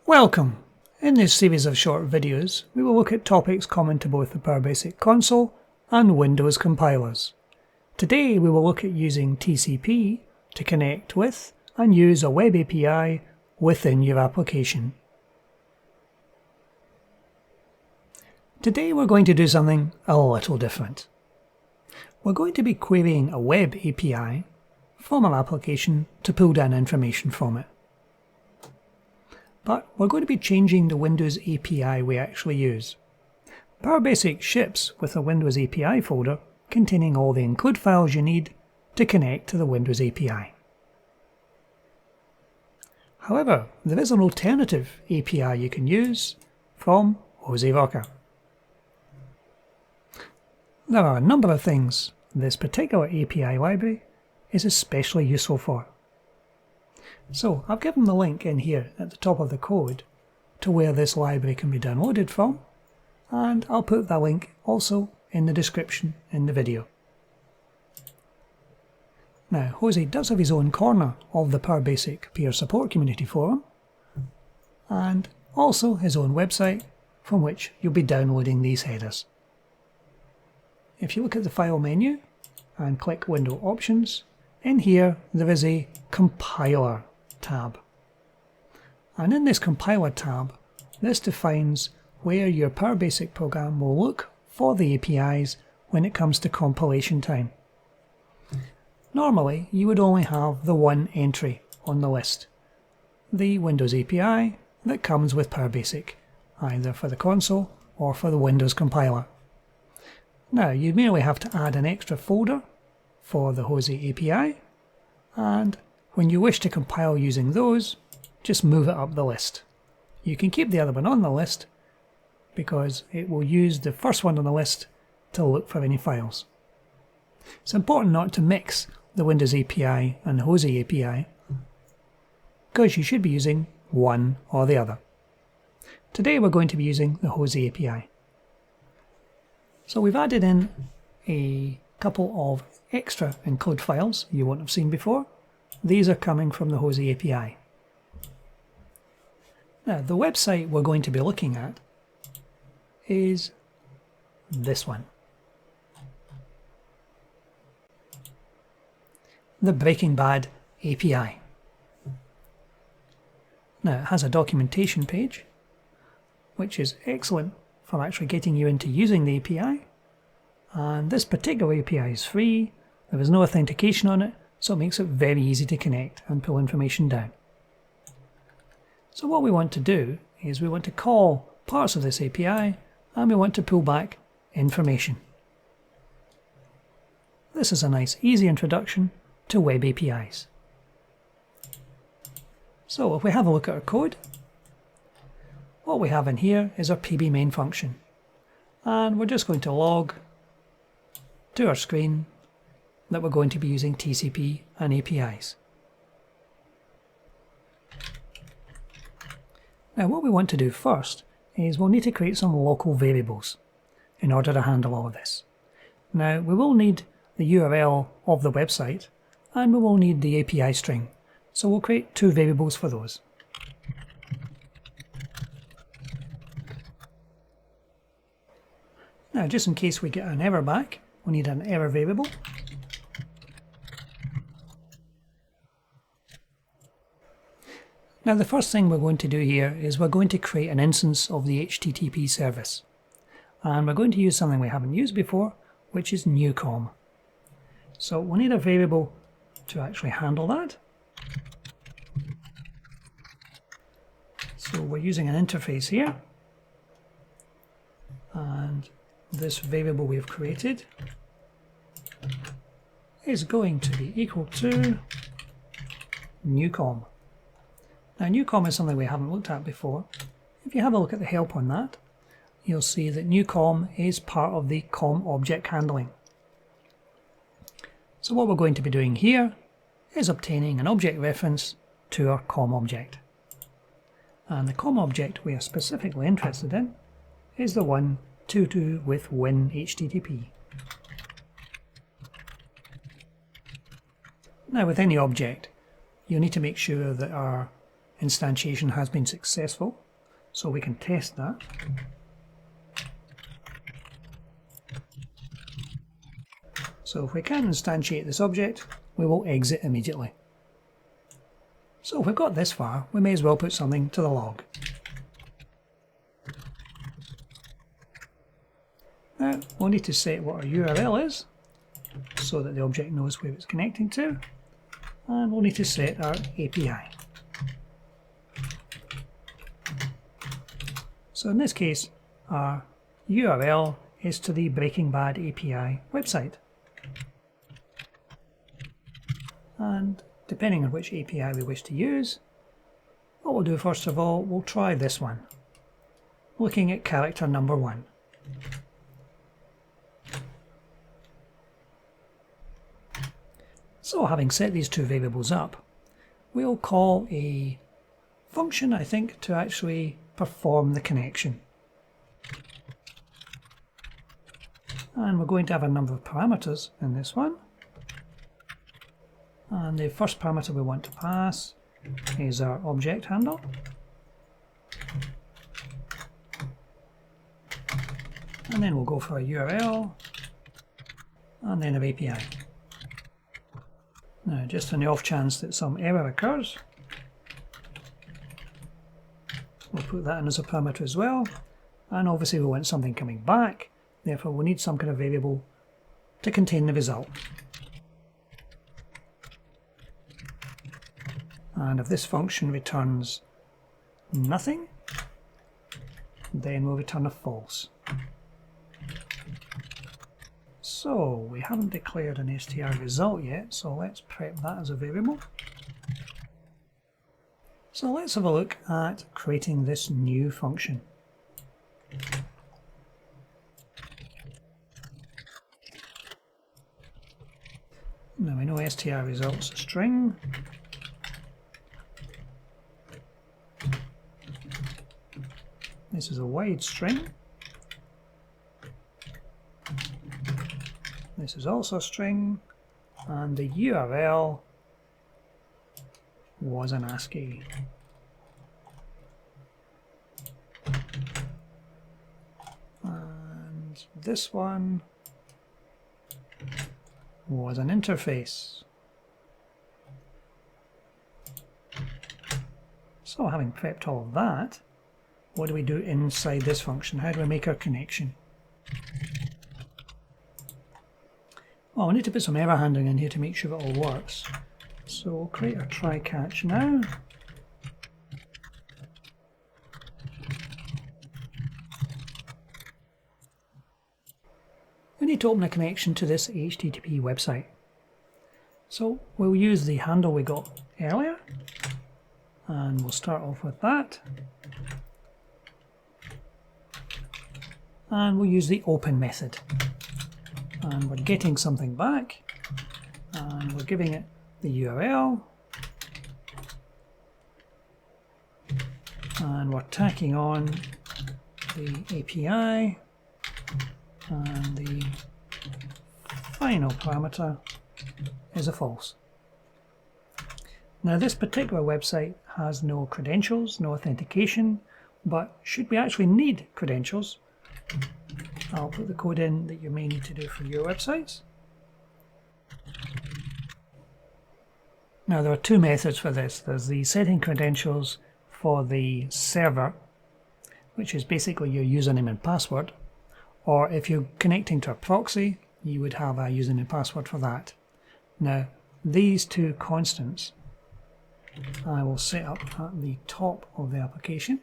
Welcome! In this series of short videos, we will look at topics common to both the PowerBasic console and Windows compilers. Today we will look at using TCP to connect with and use a web API within your application. Today we're going to do something a little different. We're going to be querying a web API from our application to pull down information from it. But we're going to be changing the Windows API we actually use. PowerBasic ships with a Windows API folder containing all the include files you need to connect to the Windows API. However, there is an alternative API you can use from Jose Rocker. There are a number of things this particular API library is especially useful for. So I've given the link in here at the top of the code to where this library can be downloaded from, and I'll put that link also in the description in the video. Now, Jose does have his own corner of the PowerBasic peer support community forum, and also his own website from which you'll be downloading these headers. If you look at the file menu and click Window Options, in here there is a Compiler tab. And in this Compiler tab, this defines where your PowerBasic program will look for the APIs when it comes to compilation time. Normally, you would only have the one entry on the list, the Windows API that comes with PowerBasic, either for the console or for the Windows compiler. Now, you merely have to add an extra folder for the Jose API, and when you wish to compile using those, just move it up the list. You can keep the other one on the list because it will use the first one on the list to look for any files. It's important not to mix the Windows API and the Jose API because you should be using one or the other. Today we're going to be using the Jose API. So we've added in a couple of extra include files you won't have seen before. These are coming from the Jose API. Now, the website we're going to be looking at is this one. The Breaking Bad API. Now, it has a documentation page, which is excellent for actually getting you into using the API. And this particular API is free, there is no authentication on it, so it makes it very easy to connect and pull information down. So what we want to do is we want to call parts of this API and we want to pull back information. This is a nice easy introduction to web APIs. So if we have a look at our code, what we have in here is our PB main function. And we're just going to log to our screen that we're going to be using TCP and APIs. Now what we want to do first is we'll need to create some local variables in order to handle all of this. Now we will need the URL of the website and we will need the API string, so we'll create two variables for those. Now just in case we get an error back, we need an error variable. Now the first thing we're going to do here is we're going to create an instance of the HTTP service. And we're going to use something we haven't used before, which is NewCOM. So we'll need a variable to actually handle that. So we're using an interface here. And this variable we've created is going to be equal to NewCOM. Now NewCOM is something we haven't looked at before. If you have a look at the help on that, you'll see that NewCOM is part of the COM object handling. So what we're going to be doing here is obtaining an object reference to our COM object. And the COM object we are specifically interested in is the one to do with Win HTTP. Now with any object, you'll need to make sure that our instantiation has been successful, so we can test that. So if we can instantiate this object, we will exit immediately. So if we've got this far, we may as well put something to the log. Now we'll need to set what our URL is, so that the object knows where it's connecting to, and we'll need to set our API. So in this case, our URL is to the Breaking Bad API website. And depending on which API we wish to use, what we'll do first of all, we'll try this one, looking at character number 1. So having set these two variables up, we'll call a function, I think, to actually perform the connection. And we're going to have a number of parameters in this one. And the first parameter we want to pass is our object handle. And then we'll go for a URL and then our API. Now, just on the off chance that some error occurs, we'll put that in as a parameter as well. And obviously we want something coming back, therefore we'll need some kind of variable to contain the result. And if this function returns nothing, then we'll return a false. So we haven't declared an str result yet, so let's prep that as a variable. So let's have a look at creating this new function. Now we know str results a string. This is a wide string. This is also a string, and the URL was an ASCII. And this one was an interface. So having prepped all of that, what do we do inside this function? How do we make our connection? Well, we need to put some error handling in here to make sure it all works. So we'll create a try catch now. We need to open a connection to this HTTP website. So we'll use the handle we got earlier, and we'll start off with that. And we'll use the open method. And we're getting something back, and we're giving it the URL, and we're tacking on the API, and the final parameter is a false. Now this particular website has no credentials, no authentication, but should we actually need credentials, I'll put the code in that you may need to do for your websites. Now there are two methods for this. There's the setting credentials for the server, which is basically your username and password, or if you're connecting to a proxy, you would have a username and password for that. Now these two constants I will set up at the top of the application.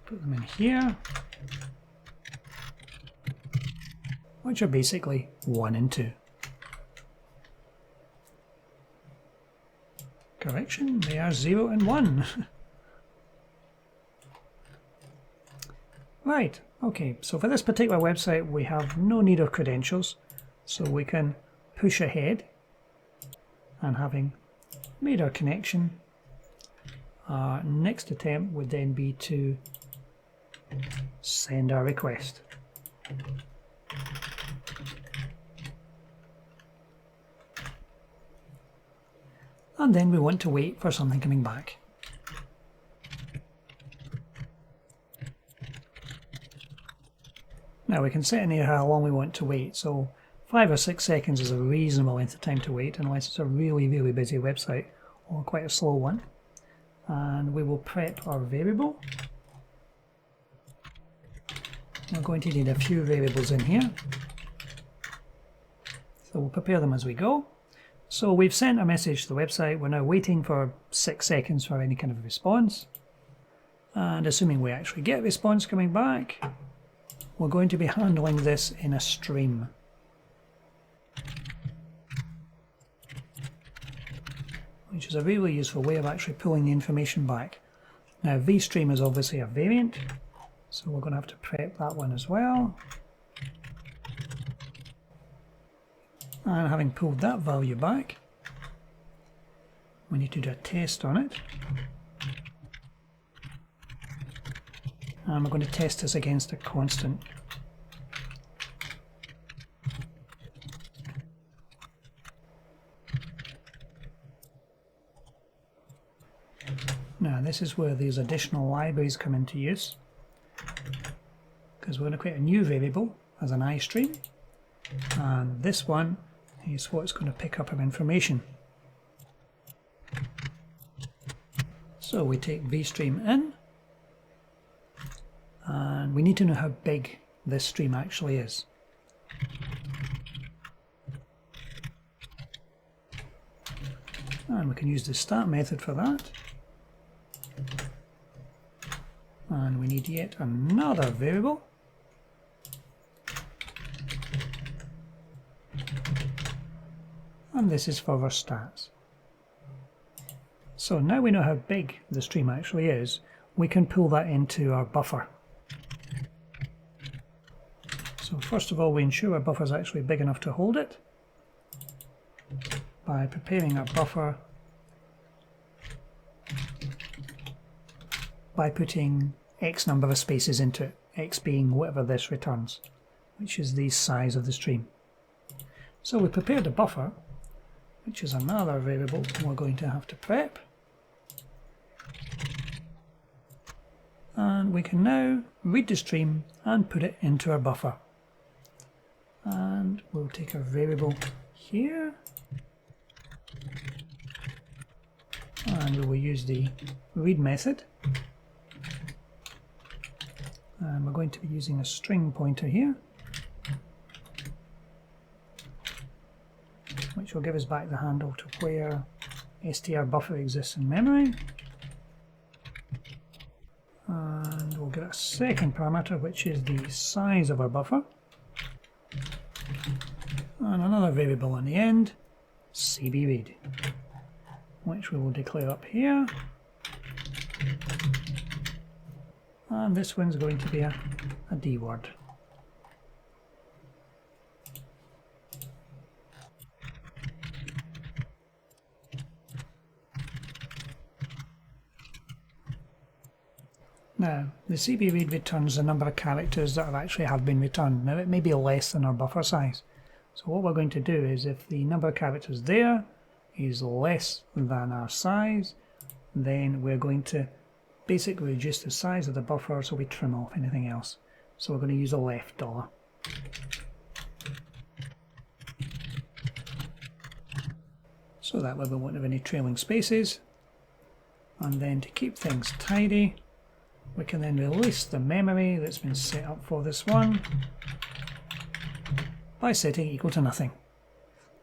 Put them in here, which are basically 1 and 2. Correction, they are 0 and 1. Right, okay, so for this particular website we have no need of credentials, so we can push ahead, and having made our connection, our next attempt would then be to send our request. and then we want to wait for something coming back. Now we can set in here how long we want to wait, so 5 or 6 seconds is a reasonable length of time to wait unless it's a really busy website or quite a slow one. And we will prep our variable. We're going to need a few variables in here, so we'll prepare them as we go. So we've sent a message to the website. We're now waiting for 6 seconds for any kind of response, and assuming we actually get a response coming back, we're going to be handling this in a stream. Which is a really useful way of actually pulling the information back. Now vStream is obviously a variant, so we're going to have to prep that one as well. And having pulled that value back, we need to do a test on it. And we're going to test this against a constant. Now this is where these additional libraries come into use, because we're going to create a new variable as an iStream, and this one is what's going to pick up our information. So we take vStream in, and we need to know how big this stream actually is. And we can use the stat method for that. And we need yet another variable. And this is for our stats. So now we know how big the stream actually is, we can pull that into our buffer. So first of all, we ensure our buffer is actually big enough to hold it by preparing our buffer by putting X number of spaces into it, X being whatever this returns, which is the size of the stream. So we prepared a buffer, which is another variable we're going to have to prep. And we can now read the stream and put it into our buffer. And we'll take our variable here, and we will use the read method. And we're going to be using a string pointer here, which will give us back the handle to where str buffer exists in memory. And we'll get a second parameter, which is the size of our buffer. And another variable on the end, cbread, which we will declare up here. And this one's going to be a D word. Now, the cbread returns the number of characters that have been returned. Now, it may be less than our buffer size. So what we're going to do is, if the number of characters there is less than our size, then we're going to basically reduce the size of the buffer so we trim off anything else. So we're going to use a left dollar. So that way we won't have any trailing spaces. And then to keep things tidy, we can then release the memory that's been set up for this one by setting equal to nothing.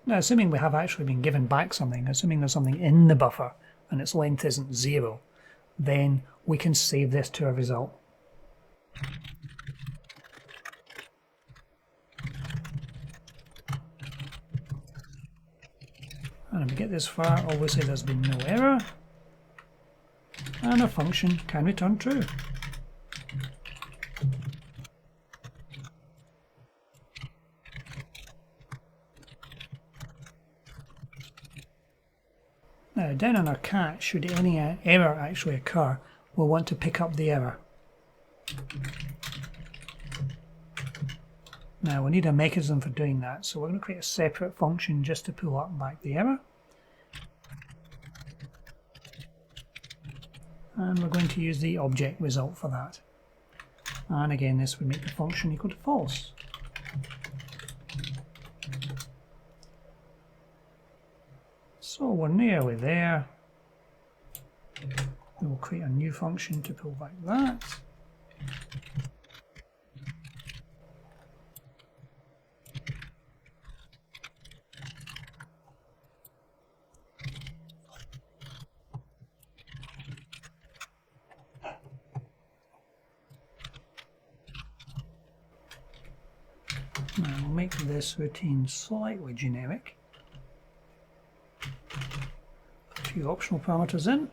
Now, assuming we have actually been given back something, assuming there's something in the buffer and its length isn't 0, then we can save this to a result. And if we get this far, obviously there's been no error, and our function can return true. Now, down on our cat, should any error actually occur, we'll want to pick up the error. Now, we need a mechanism for doing that, so we're going to create a separate function just to pull up and back the error. and we're going to use the object result for that. And again, this would make the function equal to false. So we're nearly there. We'll create a new function to pull back that. Now we'll make this routine slightly generic. A few optional parameters in.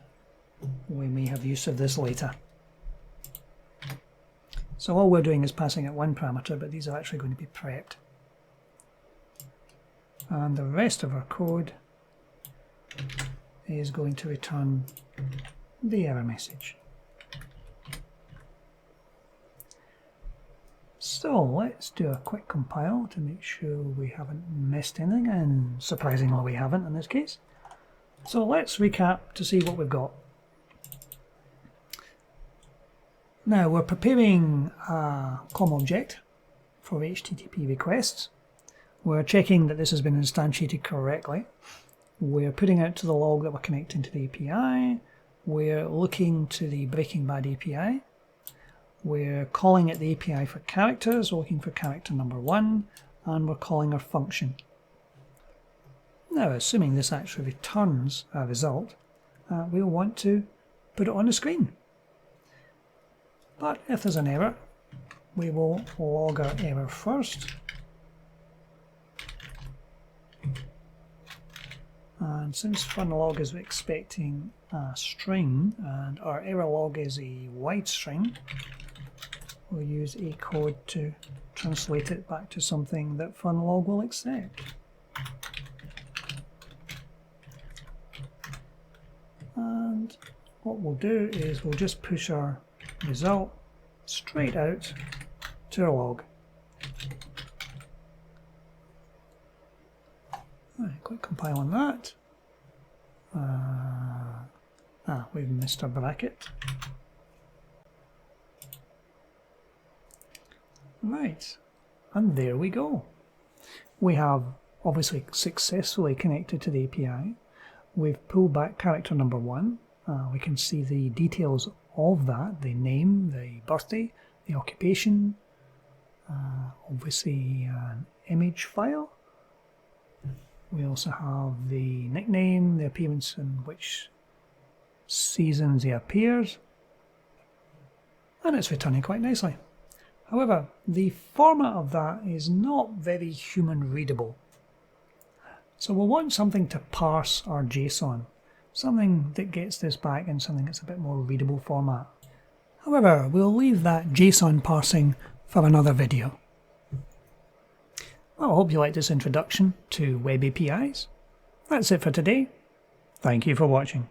We may have use of this later. So all we're doing is passing it one parameter, but these are actually going to be prepped. And the rest of our code is going to return the error message. So let's do a quick compile to make sure we haven't missed anything, and surprisingly we haven't in this case. So let's recap to see what we've got. Now we're preparing a COM object for HTTP requests. We're checking that this has been instantiated correctly. We're putting out to the log that we're connecting to the API. We're looking to the Breaking Bad API. We're calling at the API for characters, looking for character number 1, and we're calling our function. Now, assuming this actually returns a result, we'll want to put it on the screen. But if there's an error, we will log our error first. And since funlog is expecting a string and our error log is a wide string, we'll use a code to translate it back to something that funlog will accept. And what we'll do is we'll just push our result straight out to our log. Right, quick compile on that. We've missed our bracket. Right, and there we go. We have obviously successfully connected to the API. We've pulled back character number 1. We can see the details of that, the name, the birthday, the occupation, obviously an image file. We also have the nickname, the appearance in which seasons he appears, and it's returning quite nicely. However, the format of that is not very human readable. So we'll want something to parse our JSON, something that gets this back in something that's a bit more readable format. However, we'll leave that JSON parsing for another video. Well, I hope you liked this introduction to web APIs. That's it for today. Thank you for watching.